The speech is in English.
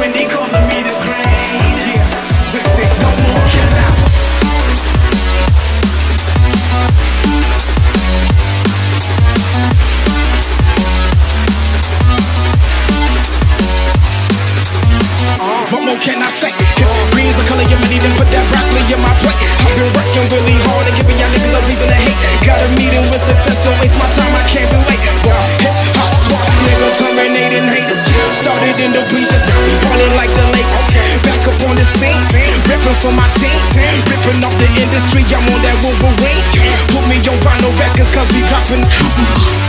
when they calling me the great. Yeah, listen, no more can I. What more can I say? Green's the color of money, then put that broccoli in my plate. I've been working really hard and giving y'all niggas a reason to hate. Got a meeting with success, don't waste my time, I can't be late. Hip hop swap, nigga, terminating haters. Started in the bleachers, we ballin' like the Lakers. Back up on the scene, ripping for my team. Ripping off the industry, I'm on that Wolverine. Put me on vinyl records, cause we poppin'.